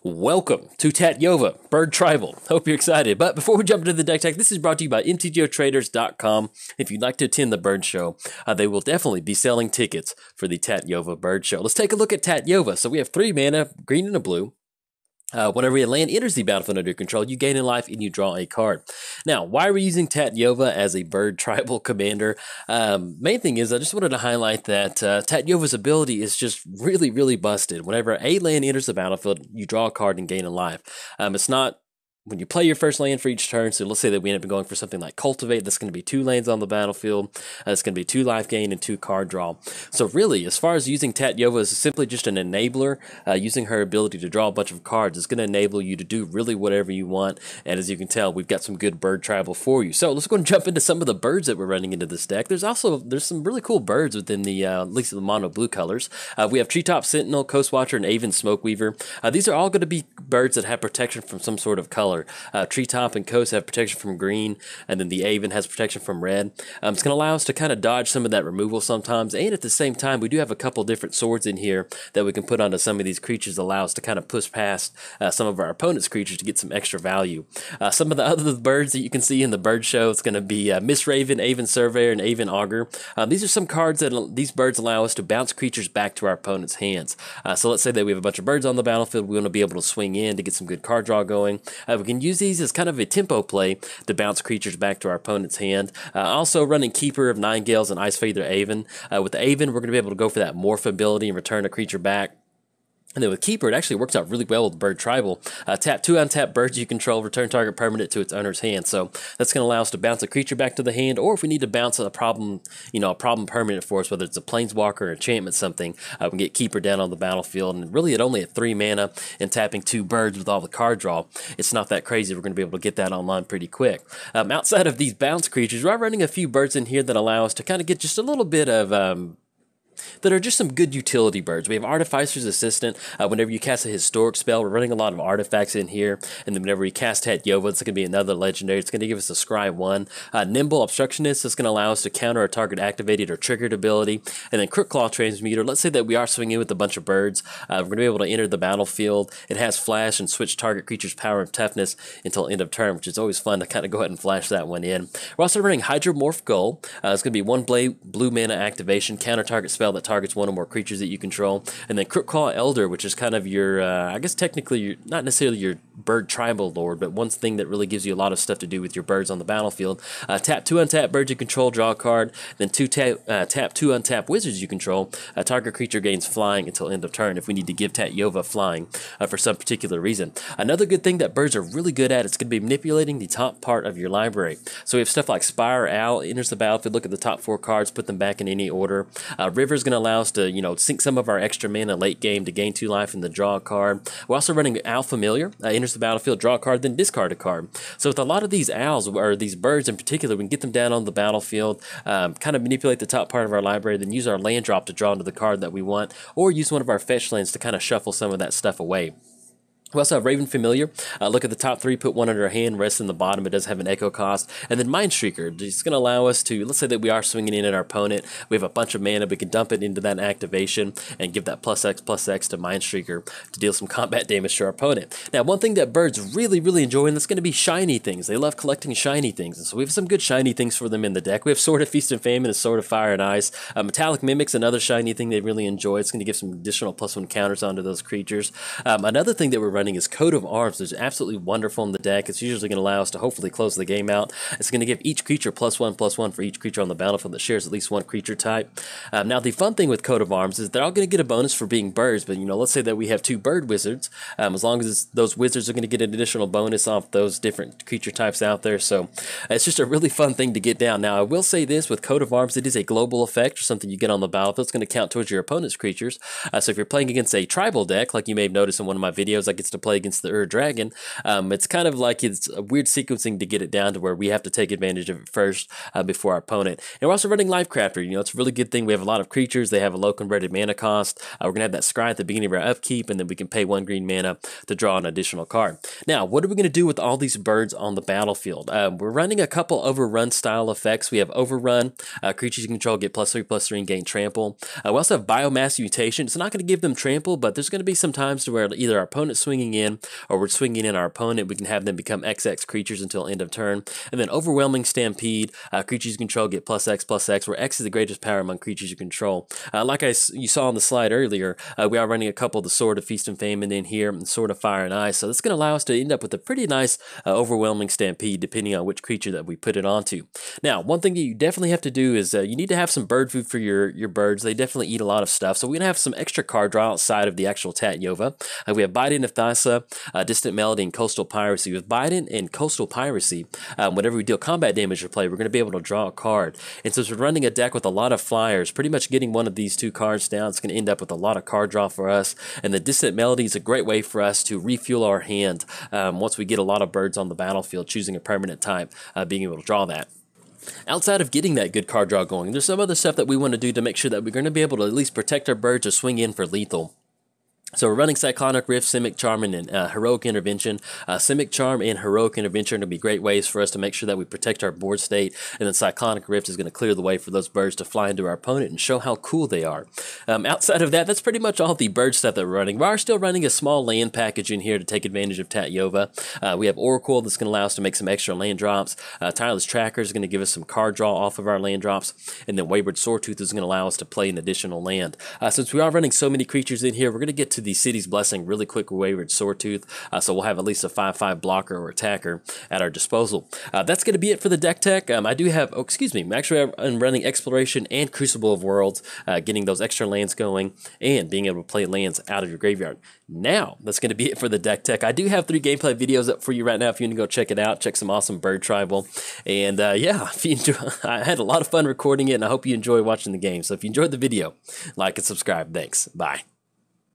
Welcome to Tatyova, Bird Tribal. Hope you're excited. But before we jump into the deck tech, this is brought to you by mtgotraders.com. If you'd like to attend the Bird Show, they will definitely be selling tickets for the Tatyova Bird Show. Let's take a look at Tatyova. So we have 3 mana, green and a blue. Whenever a land enters the battlefield under your control, you gain a life and you draw a card. Now, why are we using Tatyova as a bird tribal commander? Main thing is I just wanted to highlight that Tatyova's ability is just really, really busted. Whenever a land enters the battlefield, you draw a card and gain a life. It's not when you play your first land for each turn, so let's say that we end up going for something like Cultivate, that's going to be 2 lands on the battlefield, it's going to be 2 life gain and 2 card draw. So really, as far as using Tatyova as simply just an enabler, using her ability to draw a bunch of cards, it's going to enable you to do really whatever you want, and as you can tell, we've got some good bird tribal for you. So let's go and jump into some of the birds that we're running into this deck. There's some really cool birds within the, at least the mono blue colors. We have Treetop Sentinel, Coast Watcher, and Aven Smokeweaver. These are all going to be birds that have protection from some sort of color. Treetop and Coast have protection from green, and then the Aven has protection from red. It's going to allow us to kind of dodge some of that removal sometimes, and at the same time, we do have a couple different swords in here that we can put onto some of these creatures, allow us to kind of push past some of our opponent's creatures to get some extra value. Some of the other birds that you can see in the bird show, it's going to be Miss Raven, Aven Surveyor, and Aven Augur. These are some cards that these birds allow us to bounce creatures back to our opponent's hands. So let's say that we have a bunch of birds on the battlefield, we want to be able to swing in to get some good card draw going. We can use these as kind of a tempo play to bounce creatures back to our opponent's hand. Also running Keeper of Nine Gales and Ice Feather Aven. With the Aven, we're going to be able to go for that morph ability and return a creature back. And then with Keeper, it actually works out really well with Bird Tribal. Tap 2 untapped birds you control, return target permanent to its owner's hand. So that's going to allow us to bounce a creature back to the hand, or if we need to bounce a problem, a problem permanent for us, whether it's a Planeswalker or enchantment something, we can get Keeper down on the battlefield. And really, at only 3 mana and tapping 2 birds with all the card draw, it's not that crazy. We're going to be able to get that online pretty quick. Outside of these bounce creatures, we're running a few birds in here that allow us to kind of get just a little bit of that are just some good utility birds. We have Artificer's Assistant. Whenever you cast a historic spell, we're running a lot of artifacts in here. And then whenever we cast Tatyova, it's going to be another legendary. It's going to give us a Scry 1. Nimble Obstructionist is going to allow us to counter a target activated or triggered ability. And then Crook Claw Transmuter. Let's say that we are swinging with a bunch of birds. We're going to be able to enter the battlefield. It has Flash and switch target creature's power and toughness until end of turn, which is always fun to kind of go ahead and flash that one in. We're also running Hydromorph Gull. It's going to be 1 blue mana activation, counter target spell that targets 1 or more creatures that you control, and then Crook Claw Elder, which is kind of your, I guess technically, not necessarily your bird tribal lord, but one thing that really gives you a lot of stuff to do with your birds on the battlefield. Tap 2 untapped birds you control, draw a card, then tap 2 untapped wizards you control. Target creature gains flying until end of turn if we need to give Tatyova flying for some particular reason. Another good thing that birds are really good at, it's going to be manipulating the top part of your library. So we have stuff like Spire Owl enters the battlefield, look at the top 4 cards, put them back in any order. River is going to allow us to, sink some of our extra mana late game to gain 2 life and then draw a card. We're also running Owl Familiar, enters the battlefield, draw a card, then discard a card. So with a lot of these owls, or these birds in particular, we can get them down on the battlefield, kind of manipulate the top part of our library, then use our land drop to draw into the card that we want, or use one of our fetch lands to kind of shuffle some of that stuff away. We also have Raven Familiar. Look at the top 3, put 1 under our hand, rest in the bottom. It does have an echo cost. And then Mind Streaker. It's going to allow us to, let's say that we are swinging in at our opponent. We have a bunch of mana. We can dump it into that activation and give that +X to Mind Streaker to deal some combat damage to our opponent. Now, one thing that birds really, really enjoy, and that's going to be shiny things. They love collecting shiny things. And so we have some good shiny things for them in the deck. We have Sword of Feast and Famine and Sword of Fire and Ice. Metallic Mimic's another shiny thing they really enjoy. It's going to give some additional +1 counters onto those creatures. Another thing that we're running is Coat of Arms. It's absolutely wonderful in the deck. It's usually going to allow us to hopefully close the game out. It's going to give each creature +1/+1 for each creature on the battlefield that shares at least 1 creature type. Now, the fun thing with Coat of Arms is they're all going to get a bonus for being birds, but let's say that we have 2 bird wizards. As long as those wizards are going to get an additional bonus off those different creature types out there. So it's just a really fun thing to get down. Now, I will say this, with Coat of Arms, it is a global effect or something you get on the battlefield. It's going to count towards your opponent's creatures. So if you're playing against a tribal deck, like you may have noticed in one of my videos, I get to play against the Dragon, it's kind of like it's a weird sequencing to get it down to where we have to take advantage of it first before our opponent. And we're also running Life Crafter. It's a really good thing. We have a lot of creatures. They have a low converted mana cost. We're going to have that scry at the beginning of our upkeep, and then we can pay 1 green mana to draw an additional card. Now, what are we going to do with all these birds on the battlefield? We're running a couple Overrun style effects. We have Overrun. Creatures you control get +3/+3 and gain Trample. We also have Biomass Mutation. It's not going to give them Trample, but there's going to be some times to where either our opponent's swinging swinging in, or we're swinging in our opponent, we can have them become XX creatures until end of turn. And then Overwhelming Stampede, creatures you control get +X, where X is the greatest power among creatures you control. Like you saw on the slide earlier, we are running a couple of the Sword of Feast and Famine in here, and Sword of Fire and Ice, so that's going to allow us to end up with a pretty nice Overwhelming Stampede, depending on which creature that we put it onto. Now, one thing that you definitely have to do is you need to have some bird food for your birds. They definitely eat a lot of stuff, so we're going to have some extra card draw outside of the actual Tatyova. We have Biden of Thassa, Distant Melody, and Coastal Piracy. With Biden and Coastal Piracy, whenever we deal combat damage to play, we're going to be able to draw a card. And since we're running a deck with a lot of flyers, pretty much getting one of these two cards down, it's going to end up with a lot of card draw for us. And the Distant Melody is a great way for us to refuel our hand once we get a lot of birds on the battlefield, choosing a permanent type, being able to draw that. Outside of getting that good card draw going, there's some other stuff that we want to do to make sure that we're going to be able to at least protect our birds or swing in for lethal. So we're running Cyclonic Rift, Simic Charm, and Heroic Intervention. Simic Charm and Heroic Intervention are going to be great ways for us to make sure that we protect our board state, and then Cyclonic Rift is going to clear the way for those birds to fly into our opponent and show how cool they are. Outside of that, that's pretty much all the bird stuff that we're running. We are still running a small land package in here to take advantage of Tatyova. We have Oracle that's going to allow us to make some extra land drops. Tireless Tracker is going to give us some card draw off of our land drops, and then Wayward Sawtooth is going to allow us to play an additional land. Since we are running so many creatures in here, we're going to get to the City's Blessing really quick with Wayward Sawtooth, so we'll have at least a 5/5 blocker or attacker at our disposal. That's going to be it for the deck tech. I do have, actually I'm running Exploration and Crucible of Worlds, getting those extra lands going and being able to play lands out of your graveyard. Now, that's going to be it for the deck tech. I do have 3 gameplay videos up for you right now if you want to go check it out, check some awesome bird tribal. And yeah, if you enjoy, I had a lot of fun recording it, and I hope you enjoy watching the game. So if you enjoyed the video, like and subscribe. Thanks. Bye.